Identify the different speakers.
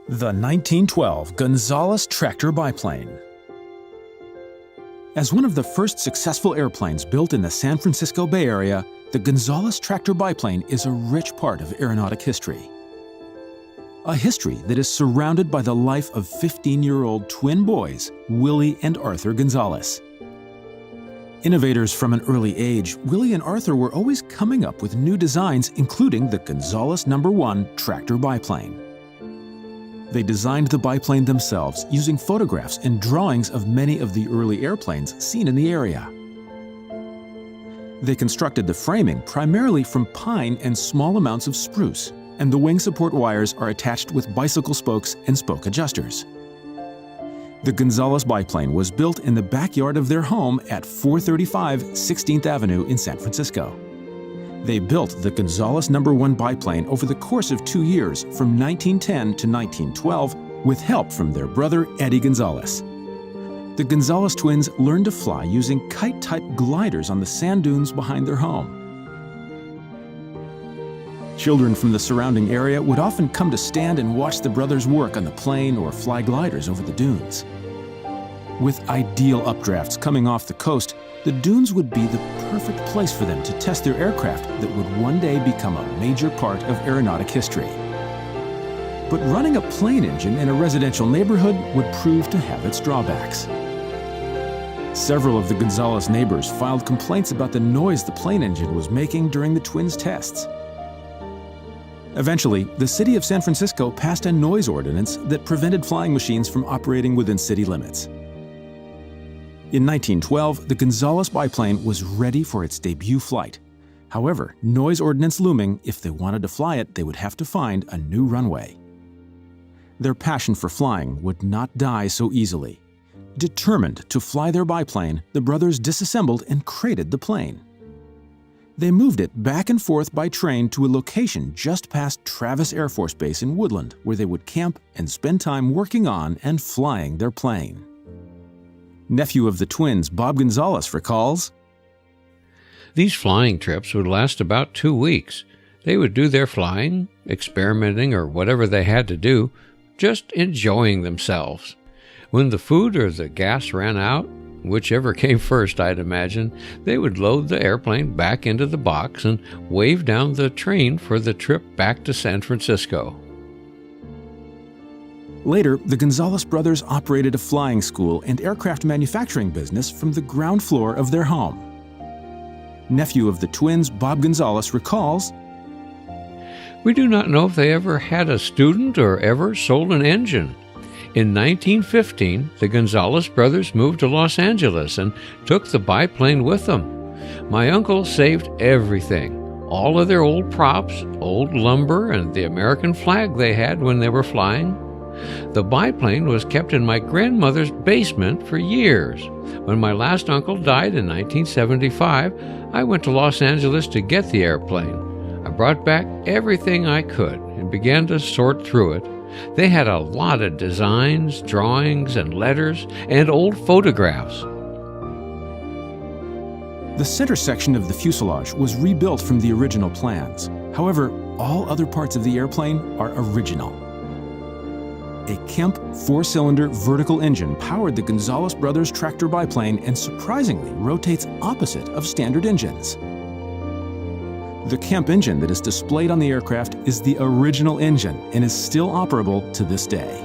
Speaker 1: The 1912 Gonzales tractor biplane. As one of the first successful airplanes built in the San Francisco Bay Area, the Gonzales tractor biplane is a rich part of aeronautic history. A history that is surrounded by the life of 15-year-old twin boys, Willie and Arthur Gonzales. Innovators from an early age, Willie and Arthur were always coming up with new designs, including the Gonzales No. 1 tractor biplane. They designed the biplane themselves using photographs and drawings of many of the early airplanes seen in the area. They constructed the framing primarily from pine and small amounts of spruce, and the wing support wires are attached with bicycle spokes and spoke adjusters. The Gonzales biplane was built in the backyard of their home at 435 16th Avenue in San Francisco. They built the Gonzales No. 1 biplane over the course of 2 years from 1910 to 1912 with help from their brother Eddie Gonzales. The Gonzales twins learned to fly using kite-type gliders on the sand dunes behind their home. Children from the surrounding area would often come to stand and watch the brothers work on the plane or fly gliders over the dunes. With ideal updrafts coming off the coast, the dunes would be the perfect place for them to test their aircraft that would one day become a major part of aeronautic history. But running a plane engine in a residential neighborhood would prove to have its drawbacks. Several of the Gonzales neighbors filed complaints about the noise the plane engine was making during the twins' tests. Eventually, the city of San Francisco passed a noise ordinance that prevented flying machines from operating within city limits. In 1912, the Gonzales biplane was ready for its debut flight. However, noise ordinance looming, if they wanted to fly it, they would have to find a new runway. Their passion for flying would not die so easily. Determined to fly their biplane, the brothers disassembled and crated the plane. They moved it back and forth by train to a location just past Travis Air Force Base in Woodland, where they would camp and spend time working on and flying their plane. Nephew of the twins, Bob Gonzales, recalls,
Speaker 2: "These flying trips would last about 2 weeks. They would do their flying, experimenting, or whatever they had to do, just enjoying themselves. When the food or the gas ran out, whichever came first, I'd imagine, they would load the airplane back into the box and wave down the train for the trip back to San Francisco."
Speaker 1: Later, the Gonzales brothers operated a flying school and aircraft manufacturing business from the ground floor of their home. Nephew of the twins, Bob Gonzales, recalls,
Speaker 2: "We do not know if they ever had a student or ever sold an engine. In 1915, the Gonzales brothers moved to Los Angeles and took the biplane with them. My uncle saved everything, all of their old props, old lumber, and the American flag they had when they were flying. The biplane was kept in my grandmother's basement for years. When my last uncle died in 1975, I went to Los Angeles to get the airplane. I brought back everything I could and began to sort through it. They had a lot of designs, drawings, and letters, and old photographs."
Speaker 1: The center section of the fuselage was rebuilt from the original plans. However, all other parts of the airplane are original. A Kemp 4-cylinder vertical engine powered the Gonzales brothers tractor biplane and surprisingly rotates opposite of standard engines. The Kemp engine that is displayed on the aircraft is the original engine and is still operable to this day.